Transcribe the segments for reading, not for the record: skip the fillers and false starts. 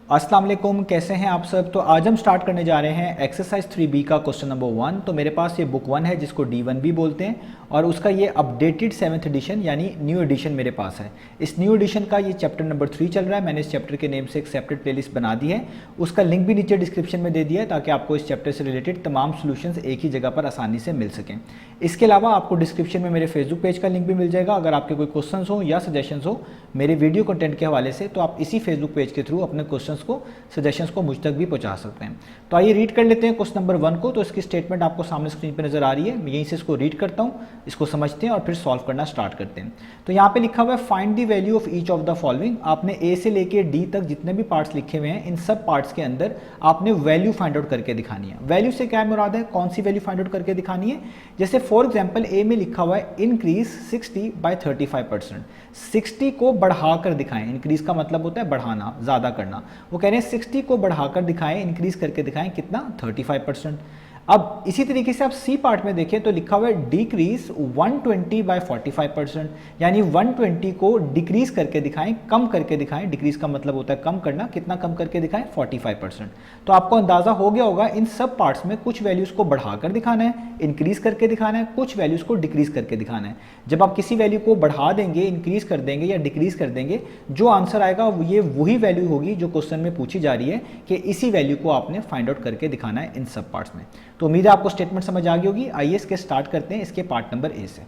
अस्सलाम वालेकुम, कैसे हैं आप सब। तो आज हम स्टार्ट करने जा रहे हैं एक्सरसाइज 3B का क्वेश्चन नंबर 1। तो मेरे पास ये बुक 1 है जिसको D1 भी बोलते हैं और उसका ये अपडेटेड 7th एडिशन यानी न्यू एडिशन मेरे पास है। इस न्यू एडिशन का ये चैप्टर नंबर 3 चल रहा है। मैंने इस चैप्टर के नेम से एक सेपरेट प्लेलिस्ट बना दी है, उसका लिंक भी नीचे डिस्क्रिप्शन में दे दिया है ताकि आपको इस चैप्टर से रिलेटेड तमाम सोल्यूशंस एक ही जगह पर आसानी से मिल सकें। इसके अलावा आपको डिस्क्रिप्शन में मेरे फेसबुक पेज का लिंक भी मिल जाएगा। अगर आपके कोई क्वेश्चंस हो या सजेशंस हो मेरे वीडियो कंटेंट के हवाले से तो आप इसी फेसबुक पेज के थ्रू अपने क्वेश्चंस को सजेशंस को मुझ तक भी पहुंचा सकते हैं। तो आइए रीड कर लेते हैं क्वेश्चन नंबर 1 को। तो इसकी स्टेटमेंट आपको सामने स्क्रीन पर नजर आ रही है, मैं यहीं से इसको रीड करता हूँ, इसको समझते हैं और फिर सॉल्व करना स्टार्ट करते हैं। तो यहाँ पे लिखा हुआ है find the value of each of the following. आपने ए से लेके डी तक जितने भी पार्ट्स लिखे हुए हैं इन सब पार्ट्स के अंदर आपने वैल्यू फाइंड आउट करके दिखानी है। वैल्यू से क्या मुराद है, कौन सी वैल्यू फाइंड आउट करके दिखानी है। जैसे फॉर एग्जाम्पल ए में लिखा हुआ है इंक्रीज 60 बाय 35%। 60 को बढ़ाकर दिखाएं, इंक्रीज का मतलब होता है बढ़ाना, ज्यादा करना। वो कह रहे हैं 60 को बढ़ाकर दिखाएं, इंक्रीज करके दिखाएं कितना, 35%। अब इसी तरीके से आप सी पार्ट में देखें तो लिखा हुआ है डिक्रीज 120 बाय 45%, यानी 120 को डिक्रीज करके दिखाएं, कम करके दिखाएं। डिक्रीज का मतलब होता है कम करना, कितना कम करके दिखाएं, 45%। तो आपको अंदाजा हो गया होगा इन सब पार्ट्स में कुछ वैल्यूज को बढ़ाकर दिखाना है, इंक्रीज करके दिखाना है, कुछ वैल्यूज को डिक्रीज करके दिखाना है। जब आप किसी वैल्यू को बढ़ा देंगे, इंक्रीज कर देंगे या डिक्रीज कर देंगे, जो आंसर आएगा ये वही वैल्यू होगी जो क्वेश्चन में पूछी जा रही है कि इसी वैल्यू को आपने फाइंड आउट करके दिखाना है इन सब पार्ट्स में। तो उम्मीद है आपको स्टेटमेंट समझ आ गई होगी। आइए इसके स्टार्ट करते हैं इसके पार्ट नंबर ए से।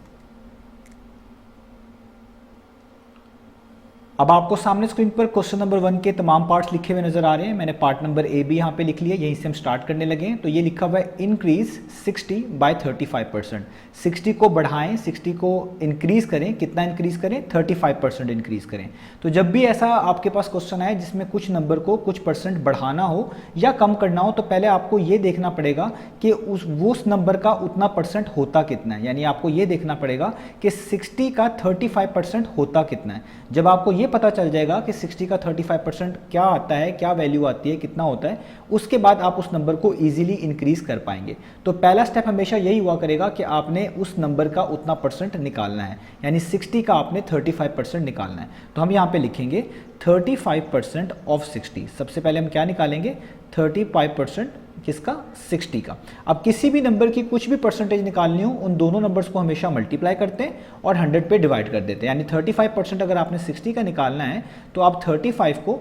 अब आपको सामने स्क्रीन पर क्वेश्चन नंबर 1 के तमाम पार्ट्स लिखे हुए नजर आ रहे हैं। मैंने पार्ट नंबर ए भी यहाँ पे लिख लिया, यहीं से हम स्टार्ट करने लगे हैं। तो ये लिखा हुआ है इंक्रीज 60 बाय 35%। 60 को बढ़ाएं, 60 को इंक्रीज करें, कितना इंक्रीज करें, 35% इंक्रीज करें। तो जब भी ऐसा आपके पास क्वेश्चन आए जिसमें कुछ नंबर को कुछ परसेंट बढ़ाना हो या कम करना हो, तो पहले आपको ये देखना पड़ेगा कि उस नंबर का उतना परसेंट होता कितना है। यानी आपको ये देखना पड़ेगा कि 60 का 35% होता कितना है। जब आपको ये पता चल जाएगा कि 60 का 35% क्या आता है, क्या वैल्यू आती है, कितना होता है, उसके बाद आप उस नंबर को इजीली इंक्रीज कर पाएंगे। तो पहला स्टेप हमेशा यही हुआ करेगा कि आपने उस नंबर का उतना परसेंट निकालना है, यानी 60 का आपने 35% निकालना है। तो हम यहाँ पे लिखेंगे 35% ऑफ 60। सबसे पहले हम क्या निकालेंगे, 35% किसका, 60 का। अब किसी भी नंबर की कुछ भी परसेंटेज निकालनी हो, उन दोनों नंबर्स को हमेशा मल्टीप्लाई करते हैं और 100 पे डिवाइड कर देते हैं। यानी 35% अगर आपने 60 का निकालना है तो आप 35 को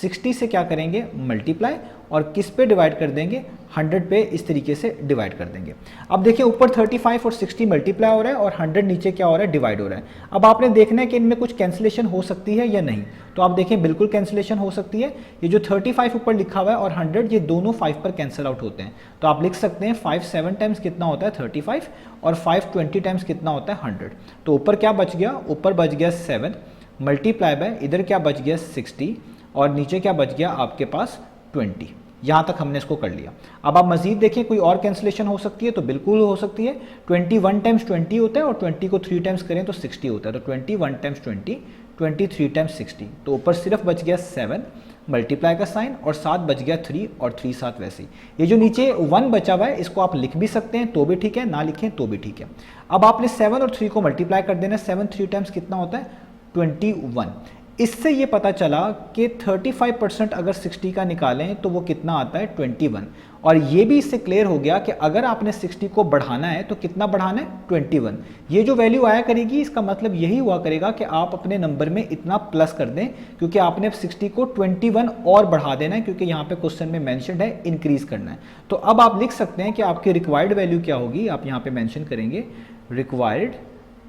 60 से क्या करेंगे, मल्टीप्लाई, और किस पे डिवाइड कर देंगे, 100 पे इस तरीके से डिवाइड कर देंगे। अब देखिए ऊपर 35 और 60 मल्टीप्लाई हो रहा है और 100 नीचे क्या हो रहा है, डिवाइड हो रहा है। अब आपने देखना है कि इनमें कुछ कैंसिलेशन हो सकती है या नहीं। तो आप देखें बिल्कुल कैंसिलेशन हो सकती है। ये जो 35 ऊपर लिखा हुआ है और 100, ये दोनों 5 पर कैंसिल आउट होते हैं। तो आप लिख सकते हैं 5 7 टाइम्स कितना होता है, 35, और 5 20 टाइम्स कितना होता है, 100। तो ऊपर क्या बच गया, ऊपर बच गया 7 मल्टीप्लाई बाय, इधर क्या बच गया 60, और नीचे क्या बच गया आपके पास 20। यहां तक हमने इसको कर लिया। अब आप मजीद देखें कोई और कैंसिलेशन हो सकती है, तो बिल्कुल हो सकती है। 21 टाइम्स 20 होता है और 20 को 3 टाइम्स करें तो 60 होता है। तो 21 टाइम्स 20, 23 टाइम्स 60। तो ऊपर सिर्फ बच गया 7 मल्टीप्लाई का साइन और 7 बच गया 3 और 3 7 वैसे ही। ये जो नीचे 1 बचा हुआ है इसको आप लिख भी सकते हैं तो भी ठीक है, ना लिखें तो भी ठीक है। अब आपने 7 और 3 को मल्टीप्लाई कर देना। 7 3 टाइम्स कितना होता है, 21। इससे ये पता चला कि 35% अगर 60 का निकालें तो वो कितना आता है, 21। और ये भी इससे क्लियर हो गया कि अगर आपने 60 को बढ़ाना है तो कितना बढ़ाना है, 21। ये जो वैल्यू आया करेगी इसका मतलब यही हुआ करेगा कि आप अपने नंबर में इतना प्लस कर दें, क्योंकि आपने अब 60 को 21 और बढ़ा देना है, क्योंकि यहाँ पे क्वेश्चन में मेंशन्ड है इंक्रीज करना है। तो अब आप लिख सकते हैं कि आपकी रिक्वायर्ड वैल्यू क्या होगी। आप यहाँ पे मेंशन करेंगे रिक्वायर्ड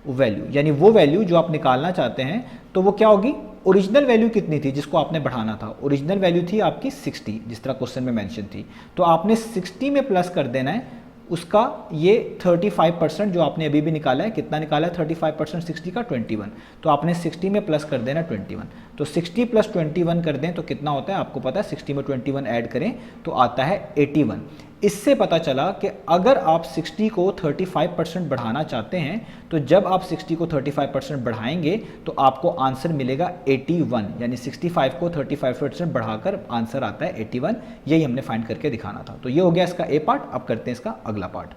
वैल्यू, यानी वो वैल्यू जो आप निकालना चाहते हैं तो वो क्या होगी, ओरिजिनल वैल्यू कितनी थी जिसको आपने बढ़ाना था। ओरिजिनल वैल्यू थी आपकी 60, जिस तरह क्वेश्चन में मेंशन थी। तो आपने 60 में प्लस कर देना है उसका ये 35% जो आपने अभी भी निकाला है। कितना निकाला है 35% 60 का, 21। तो आपने 60 में प्लस कर देना 21। तो 60 प्लस 21 कर दें तो कितना होता है आपको पता है, 60 में 21 ऐड करें तो आता है 81। इससे पता चला कि अगर आप 60 को 35% बढ़ाना चाहते हैं तो जब आप 60 को 35% बढ़ाएंगे तो आपको आंसर मिलेगा 81, यानी 65 को 35% बढ़ाकर आंसर आता है 81। यही हमने फाइंड करके दिखाना था। तो ये हो गया इसका ए पार्ट। अब करते हैं इसका अगला पार्ट।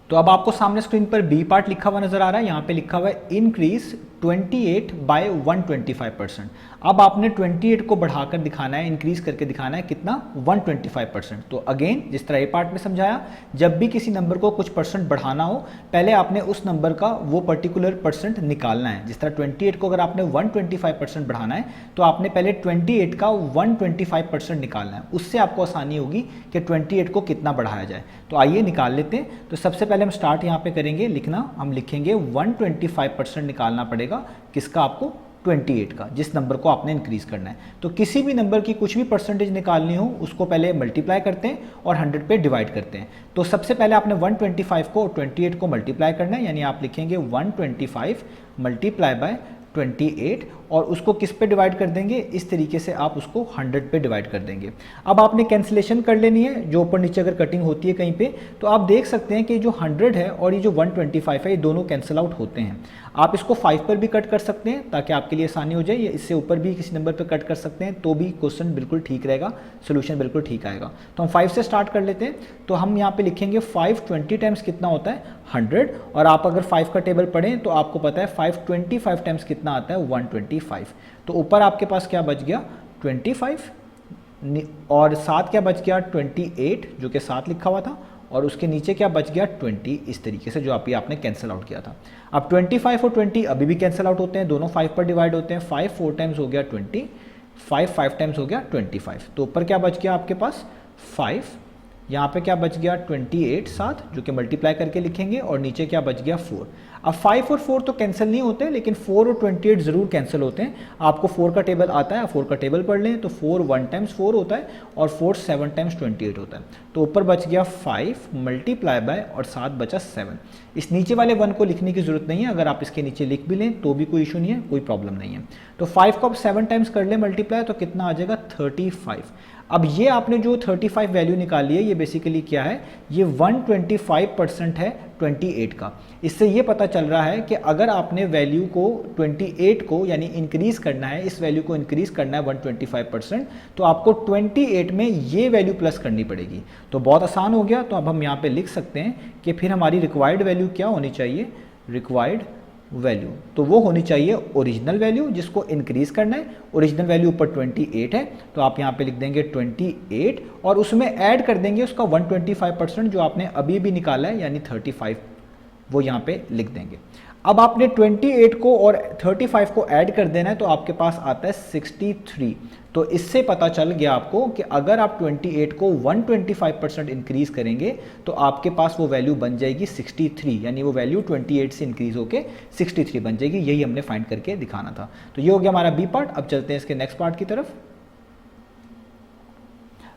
तो अब आपको सामने स्क्रीन पर बी पार्ट लिखा हुआ नजर आ रहा है। यहाँ पे लिखा हुआ है इंक्रीज 28 बाय 125%। अब आपने 28 को बढ़ाकर दिखाना है, इंक्रीज करके दिखाना है कितना, 125%। तो अगेन जिस तरह ये पार्ट में समझाया, जब भी किसी नंबर को कुछ परसेंट बढ़ाना हो, पहले आपने उस नंबर का वो पर्टिकुलर परसेंट निकालना है। जिस तरह 28 को अगर आपने 125% बढ़ाना है तो आपने पहले 28 का 125% निकालना है, उससे आपको आसानी होगी कि 28 को कितना बढ़ाया जाए। तो आइए निकाल लेते हैं। तो सबसे पहले हम स्टार्ट यहाँ पे करेंगे लिखना, हम लिखेंगे 125% निकालना पड़ेगा किसका, आपको 28 का, जिस नंबर को आपने इंक्रीज करना है। तो किसी भी नंबर की कुछ भी परसेंटेज निकालनी हो उसको पहले मल्टीप्लाई करते हैं और 100 पे डिवाइड करते हैं। तो सबसे पहले आपने 125 को 28 को मल्टीप्लाई करना है, यानी आप लिखेंगे 125 मल्टीप्लाई बाय 28 और उसको किस पे डिवाइड कर देंगे, इस तरीके से आप उसको 100 पे डिवाइड कर देंगे। अब आपने कैंसिलेशन कर लेनी है, जो ऊपर नीचे अगर कटिंग होती है कहीं पे, तो आप देख सकते हैं कि जो 100 है और ये जो 125 है, ये दोनों कैंसिल आउट होते हैं। आप इसको 5 पर भी कट कर सकते हैं ताकि आपके लिए आसानी हो जाए, या इससे ऊपर भी किसी नंबर पर कट कर सकते हैं, तो भी क्वेश्चन बिल्कुल ठीक रहेगा, सोल्यूशन बिल्कुल ठीक आएगा। तो हम 5 से स्टार्ट कर लेते हैं। तो हम यहाँ पे लिखेंगे 5 20 टाइम्स कितना होता है, 100। और आप अगर 5 का टेबल पढ़ें तो आपको पता है 5 25 टाइम्स कितना आता है, 125। तो ऊपर आपके पास क्या बच गया, 25, और साथ क्या बच गया, 28 जो कि 7 लिखा हुआ था, और उसके नीचे क्या बच गया, 20, इस तरीके से जो आपने कैंसिल आउट किया था। अब 25 और 20 अभी भी कैंसिल आउट होते हैं, दोनों 5 पर डिवाइड होते हैं। 5 4 टाइम्स हो गया 20, 5 5 टाइम्स हो गया 25। तो ऊपर क्या बच गया आपके पास 5, यहाँ पे क्या बच गया 28 साथ, जो कि मल्टीप्लाई करके लिखेंगे, और नीचे क्या बच गया 4। अब 5 और 4 तो कैंसिल नहीं होते, लेकिन 4 और 28 जरूर कैंसिल होते हैं। आपको 4 का टेबल आता है, आप 4 का टेबल पढ़ लें, तो 4 1 टाइम्स 4 होता है और 4 7 टाइम्स 28 होता है। तो ऊपर बच गया 5 मल्टीप्लाई बाय और साथ बचा 7। इस नीचे वाले 1 को लिखने की जरूरत नहीं है, अगर आप इसके नीचे लिख भी लें तो भी कोई इशू नहीं है, कोई प्रॉब्लम नहीं है। तो 5 को आप 7 टाइम्स कर ले मल्टीप्लाई, तो कितना आ जाएगा 35। अब ये आपने जो 35 वैल्यू निकाली है, ये बेसिकली क्या है, ये 125% है 28 का। इससे ये पता चल रहा है कि अगर आपने वैल्यू को 28 को यानी इंक्रीज करना है, इस वैल्यू को इंक्रीज करना है 125%, तो आपको 28 में ये वैल्यू प्लस करनी पड़ेगी। तो बहुत आसान हो गया। तो अब हम यहाँ पे लिख सकते हैं कि फिर हमारी रिक्वायर्ड वैल्यू क्या होनी चाहिए, रिक्वायर्ड वैल्यू तो वो होनी चाहिए ओरिजिनल वैल्यू जिसको इंक्रीज करना है। ओरिजिनल वैल्यू ऊपर 28 है, तो आप यहाँ पे लिख देंगे 28 और उसमें ऐड कर देंगे उसका 125% जो आपने अभी भी निकाला है, यानी 35 वो यहाँ पे लिख देंगे। अब आपने 28 को और 35 को ऐड कर देना है, तो आपके पास आता है 63। तो इससे पता चल गया आपको कि अगर आप 28 को 125% इंक्रीज करेंगे तो आपके पास वो वैल्यू बन जाएगी 63, यानी वो वैल्यू 28 से इंक्रीज होके 63 बन जाएगी। यही हमने फाइंड करके दिखाना था। तो ये हो गया हमारा बी पार्ट। अब चलते हैं इसके नेक्स्ट पार्ट की तरफ।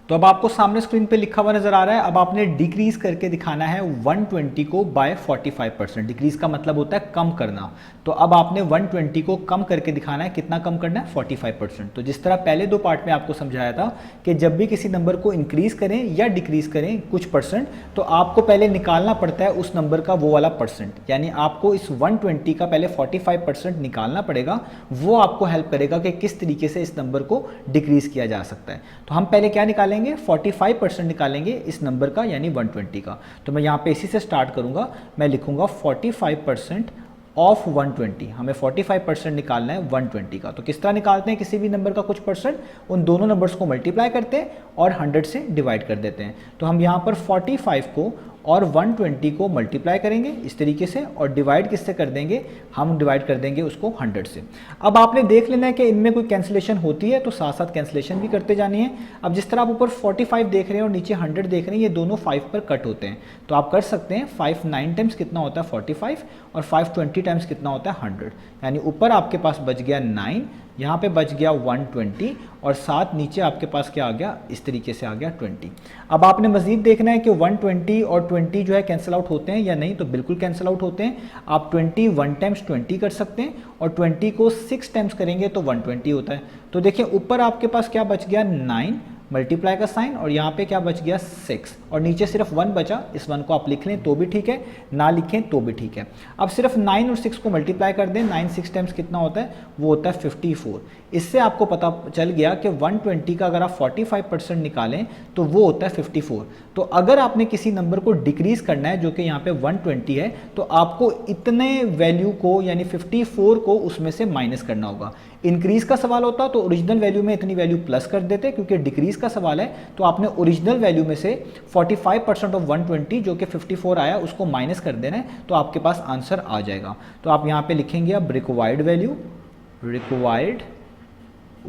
तो अब आपको सामने स्क्रीन पे लिखा हुआ नजर आ रहा है। अब आपने डिक्रीज करके दिखाना है 120 को बाय 45%। डिक्रीज का मतलब होता है कम करना। तो अब आपने 120 को कम करके दिखाना है, कितना कम करना है, 45%। तो जिस तरह पहले दो पार्ट में आपको समझाया था कि जब भी किसी नंबर को इंक्रीज करें या डिक्रीज करें कुछ परसेंट, तो आपको पहले निकालना पड़ता है उस नंबर का वो वाला परसेंट, यानी आपको इस 120 का पहले 45% निकालना पड़ेगा। वो आपको हेल्प करेगा कि किस तरीके से इस नंबर को डिक्रीज किया जा सकता है। तो हम पहले क्या निकालेंगे, 45% निकालेंगे इस नंबर का, यानी 120 का। तो मैं यहां पे इसी से स्टार्ट करूंगा, मैं लिखूंगा 45% ऑफ 120। हमें 45% निकालना है 120 का। तो किस तरह निकालते हैं, किसी भी नंबर का कुछ परसेंट, उन दोनों नंबर्स को मल्टीप्लाई करते हैं और 100 से डिवाइड कर देते हैं। तो हम यहां पर 45 को और 120 को मल्टीप्लाई करेंगे इस तरीके से, और डिवाइड किससे कर देंगे, हम डिवाइड कर देंगे उसको 100 से। अब आपने देख लेना है कि इनमें कोई कैंसिलेशन होती है तो साथ साथ कैंसिलेशन भी करते जानी है। अब जिस तरह आप ऊपर 45 देख रहे हैं और नीचे 100 देख रहे हैं, ये दोनों 5 पर कट होते हैं। तो आप कर सकते हैं 5 9 टाइम्स कितना होता है 45, और 5 20 टाइम्स कितना होता है 100, यानी ऊपर आपके पास बच गया 9, यहाँ पे बच गया 120, और साथ नीचे आपके पास क्या आ गया, इस तरीके से आ गया 20। अब आपने मजीद देखना है कि 120 और 20 जो है कैंसिल आउट होते हैं या नहीं, तो बिल्कुल कैंसिल आउट होते हैं। आप 20 1 टाइम्स 20 कर सकते हैं, और 20 को 6 टाइम्स करेंगे तो 120 होता है। तो देखिए ऊपर आपके पास क्या बच गया 9, मल्टीप्लाई का साइन, और यहाँ पे क्या बच गया 6, और नीचे सिर्फ 1 बचा, इस 1 को आप लिख लें तो भी ठीक है, ना लिखें तो भी ठीक है। अब सिर्फ 9 और 6 को मल्टीप्लाई कर दें, 9 6 टाइम्स कितना होता है, वो होता है 54। इससे आपको पता चल गया कि 120 का अगर आप 45% निकालें तो वो होता है 54। तो अगर आपने किसी नंबर को डिक्रीज करना है जो कि यहाँ पे 120 है, तो आपको इतने वैल्यू को यानी 54 को उसमें से माइनस करना होगा। इंक्रीज का सवाल होता तो ओरिजिनल वैल्यू में इतनी वैल्यू प्लस कर देते, क्योंकि डिक्रीज का सवाल है तो आपने ओरिजिनल वैल्यू में से 45% ऑफ 120 जो कि 54 आया उसको माइनस कर देना है, तो आपके पास आंसर आ जाएगा। तो आप यहाँ पे लिखेंगे अब रिक्वायर्ड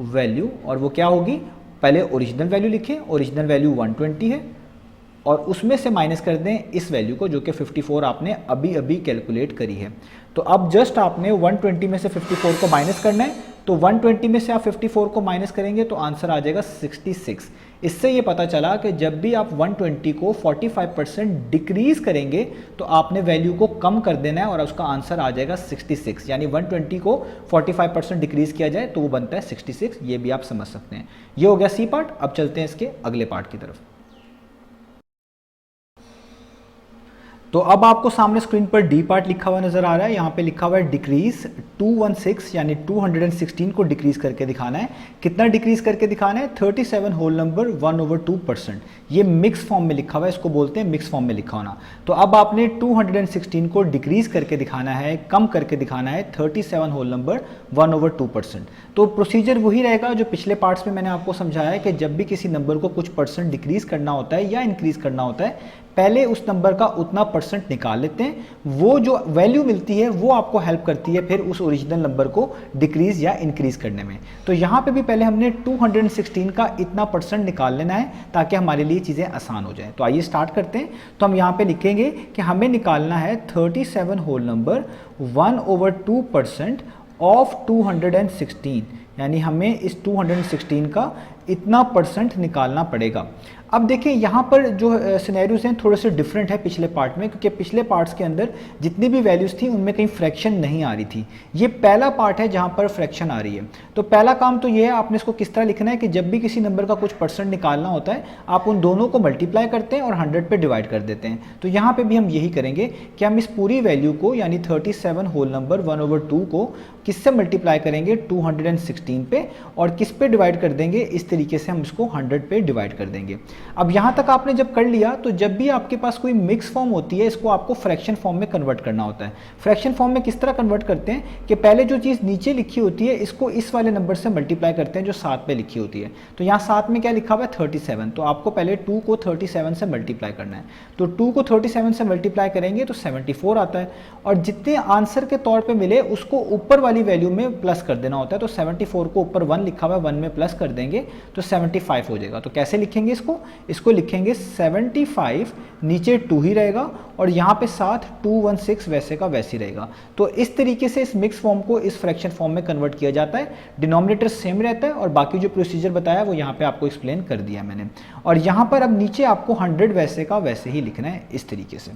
वैल्यू, और वो क्या होगी, पहले ओरिजिनल वैल्यू लिखें, ओरिजिनल वैल्यू 120 है, और उसमें से माइनस कर दें इस वैल्यू को जो कि 54 आपने अभी अभी कैलकुलेट करी है। तो अब जस्ट आपने 120 में से 54 को माइनस करना है, तो 120 में से आप 54 को माइनस करेंगे तो आंसर आ जाएगा 66। इससे ये पता चला कि जब भी आप 120 को 45% डिक्रीज करेंगे तो आपने वैल्यू को कम कर देना है और उसका आंसर आ जाएगा 66। यानी 120 को 45% डिक्रीज किया जाए तो वो बनता है 66। ये भी आप समझ सकते हैं। ये हो गया सी पार्ट। अब चलते हैं इसके अगले पार्ट की तरफ। तो अब आपको सामने स्क्रीन पर डी पार्ट लिखा हुआ नजर आ रहा है। यहाँ पे लिखा हुआ है डिक्रीज 216 यानी 216 को डिक्रीज करके दिखाना है। कितना डिक्रीज करके दिखाना है? 37 होल नंबर 1/2%। ये मिक्स फॉर्म में लिखा हुआ है, इसको बोलते हैं मिक्स फॉर्म में लिखा होना। तो अब आपने 216 को डिक्रीज करके दिखाना है, कम करके दिखाना है 37 होल नंबर 1/2%। तो प्रोसीजर वही रहेगा जो पिछले पार्ट्स में मैंने आपको समझाया है कि जब भी किसी नंबर को कुछ परसेंट डिक्रीज करना होता है या इंक्रीज करना होता है, पहले उस नंबर का उतना परसेंट निकाल लेते हैं। वो जो वैल्यू मिलती है वो आपको हेल्प करती है फिर उस ओरिजिनल नंबर को डिक्रीज या इंक्रीज करने में। तो यहाँ पे भी पहले हमने 216 का इतना परसेंट निकाल लेना है ताकि हमारे लिए चीज़ें आसान हो जाए। तो आइए स्टार्ट करते हैं। तो हम यहाँ पे लिखेंगे कि हमें निकालना है 37 होल नंबर 1/2% ऑफ 216, यानी हमें इस 216 का इतना परसेंट निकालना पड़ेगा। अब देखें यहाँ पर जो सिनेरियोज हैं थोड़े से डिफरेंट है पिछले पार्ट में, क्योंकि पिछले पार्ट्स के अंदर जितनी भी वैल्यूज़ थी उनमें कहीं फ्रैक्शन नहीं आ रही थी। ये पहला पार्ट है जहाँ पर फ्रैक्शन आ रही है। तो पहला काम तो ये है, आपने इसको किस तरह लिखना है कि जब भी किसी नंबर का कुछ परसेंट निकालना होता है आप उन दोनों को मल्टीप्लाई करते हैं और 100 पे डिवाइड कर देते हैं। तो यहाँ पर भी हम यही करेंगे कि हम इस पूरी वैल्यू को यानी 37 होल नंबर 1/2 को किससे मल्टीप्लाई करेंगे? 216 पे, और किस पे डिवाइड कर देंगे? इस तरीके से हम इसको 100 पे डिवाइड कर देंगे। अब यहाँ तक आपने जब कर लिया तो जब भी आपके पास कोई मिक्स फॉर्म होती है इसको आपको फ्रैक्शन फॉर्म में कन्वर्ट करना होता है। फ्रैक्शन फॉर्म में किस तरह कन्वर्ट करते हैं कि पहले जो चीज़ नीचे लिखी होती है इसको इस वाले नंबर से मल्टीप्लाई करते हैं जो 7 पे लिखी होती है। तो यहाँ 7 में क्या लिखा हुआ है? 37। तो आपको पहले 2 को 37 से मल्टीप्लाई करना है। तो 2 को 37 से मल्टीप्लाई करेंगे तो 74 आता है, और जितने आंसर के तौर पर मिले उसको ऊपर वाली वैल्यू में प्लस कर देना होता है। तो 74 को ऊपर 1 लिखा हुआ है, 1 में प्लस कर देंगे तो 75 हो जाएगा। तो कैसे लिखेंगे इसको लिखेंगे 75, नीचे 2 ही रहेगा और यहाँ पे साथ 216 वैसे का वैसे ही रहेगा। तो इस तरीके से इस मिक्स फॉर्म को इस फ्रैक्शन फॉर्म में कन्वर्ट किया जाता है। डिनोमिनेटर सेम रहता है और बाकी जो प्रोसीजर बताया वो यहाँ पे आपको एक्सप्लेन कर दिया मैंने। और यहाँ पर अब नीचे आपको 100 वैसे का वैसे ही लिखना है इस तरीके से।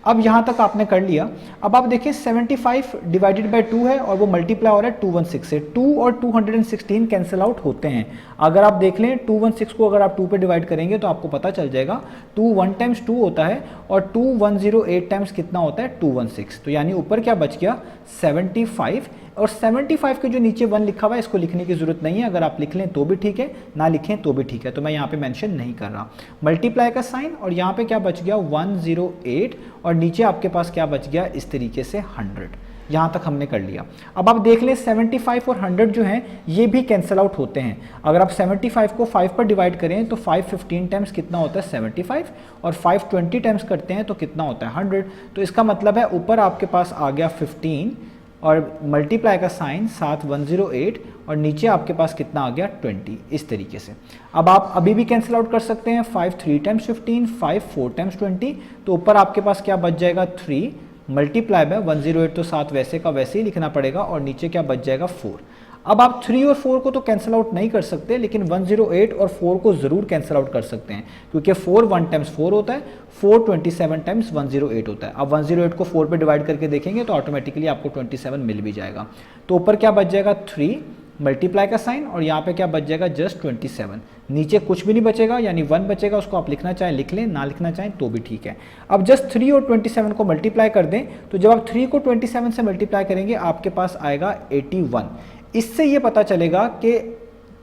अब यहाँ तक आपने कर लिया। अब आप देखिए 75 डिवाइडेड बाय 2 है और वो मल्टीप्लाई हो रहा है 216 से। 2 और 216 कैंसिल आउट होते हैं। अगर आप देख लें 216 को अगर आप 2 पे डिवाइड करेंगे तो आपको पता चल जाएगा 2 1 टाइम्स 2 होता है और 2 108 टाइम्स कितना होता है? 216। तो यानी ऊपर क्या बच गया? 75, और 75 के जो नीचे 1 लिखा हुआ है इसको लिखने की जरूरत नहीं है। अगर आप लिख लें तो भी ठीक है, ना लिखें तो भी ठीक है। तो मैं यहाँ पे मेंशन नहीं कर रहा। मल्टीप्लाई का साइन, और यहाँ पे क्या बच गया? 108, और नीचे आपके पास क्या बच गया? इस तरीके से 100। यहाँ तक हमने कर लिया। अब आप देख लें 75 और 100 जो हैं ये भी कैंसिल आउट होते हैं। अगर आप 75 को 5 पर डिवाइड करें तो 5 15 टाइम्स कितना होता है? 75, और 5 20 टाइम्स करते हैं तो कितना होता है? 100। तो इसका मतलब है ऊपर आपके पास आ गया 15 और मल्टीप्लाई का साइन साथ 108, और नीचे आपके पास कितना आ गया? 20। इस तरीके से अब आप अभी भी कैंसिल आउट कर सकते हैं। 5 3 टाइम्स 15, 5 4 टाइम्स 20, तो ऊपर आपके पास क्या बच जाएगा? 3 मल्टीप्लाई में 108 तो साथ वैसे का वैसे ही लिखना पड़ेगा, और नीचे क्या बच जाएगा? 4। अब आप 3 और 4 को तो कैंसिल आउट नहीं कर सकते, लेकिन 108 और 4 को ज़रूर कैंसिल आउट कर सकते हैं, क्योंकि 4 1 टाइम्स 4 होता है, 4 27 टाइम्स 108 होता है। अब 108 को 4 पे डिवाइड करके देखेंगे तो ऑटोमेटिकली आपको 27 मिल भी जाएगा। तो ऊपर क्या बच जाएगा? 3 मल्टीप्लाई का साइन और यहाँ पे क्या बच जाएगा जस्ट 27, नीचे कुछ भी नहीं बचेगा यानी 1 बचेगा, उसको आप लिखना चाहें लिख लें, ना लिखना चाहें तो भी ठीक है। अब जस्ट 3 और 27 को मल्टीप्लाई कर दें, तो जब आप 3 को 27 से मल्टीप्लाई करेंगे आपके पास आएगा 81। इससे ये पता चलेगा कि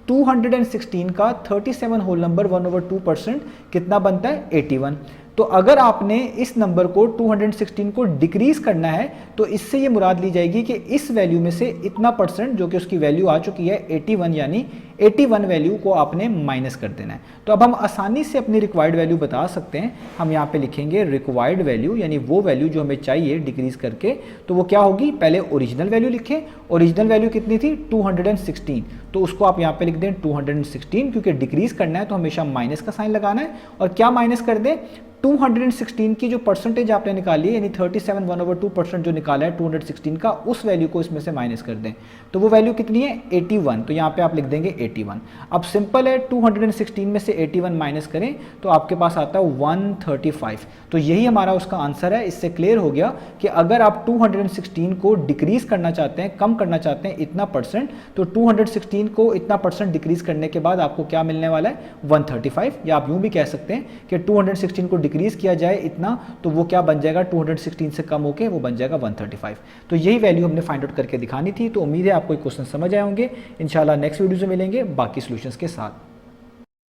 216 का 37 होल नंबर 1/2% कितना बनता है 81। तो अगर आपने इस नंबर को 216 को डिक्रीज करना है तो इससे ये मुराद ली जाएगी कि इस वैल्यू में से इतना परसेंट जो कि उसकी वैल्यू आ चुकी है 81, यानी 81 वैल्यू को आपने माइनस कर देना है। तो अब हम आसानी से अपनी रिक्वायर्ड वैल्यू बता सकते हैं। हम यहाँ पे लिखेंगे रिक्वायर्ड वैल्यू, यानी वो वैल्यू जो हमें चाहिए डिक्रीज करके, तो वो क्या होगी, पहले ओरिजिनल वैल्यू लिखें। ओरिजिनल वैल्यू कितनी थी 216, तो उसको आप यहाँ पे लिख दें 216, क्योंकि डिक्रीज करना है तो हमेशा माइनस का साइन लगाना है। और क्या माइनस कर दें, 216 की जो परसेंटेज आपने निकाली है यानी 37 1/2% जो निकाला है 216 का, उस वैल्यू को इसमें से माइनस कर दें। तो वो वैल्यू कितनी है 81, तो यहाँ पे आप लिख देंगे 81। अब सिंपल है, 216 में से 81 माइनस करें तो आपके पास आता है 135। तो यही हमारा उसका आंसर है। इससे क्लियर हो गया कि अगर आप 216 को डिक्रीज करना चाहते हैं, कम करना चाहते हैं इतना परसेंट, तो 216 को इतना परसेंट डिक्रीज करने के बाद आपको क्या मिलने वाला है 135। या आप यूं भी कह सकते हैं कि 216 को डिक्रीज किया जाए इतना, तो वो क्या बन जाएगा 216 से कम होके वो बन जाएगा 135। तो यही वैल्यू हमने फाइंड आउट करके दिखानी थी। तो उम्मीद है आपको क्वेश्चन समझ आए होंगे। इंशाल्लाह नेक्स्ट वीडियो में मिलेंगे बाकी सॉल्यूशंस के साथ।